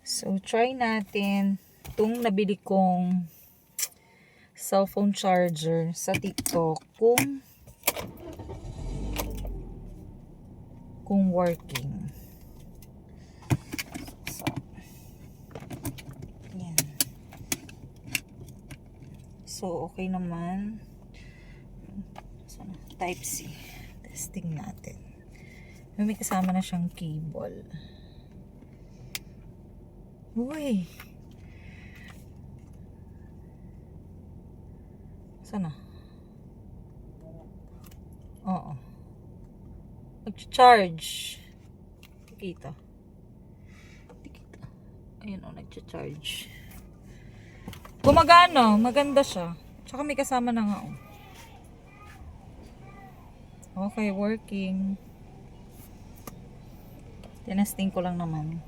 So, try natin itong nabili kong cellphone charger sa TikTok kung working. So, yan. So, okay naman. So, type C. Testing natin. May kasama na siyang cable. Uy! Sana? Oo. Nag-charge. Kita. Ayun o, nag-charge. Gumagana. Maganda siya. Tsaka may kasama na nga o. Okay, working. Tinesting ko lang naman.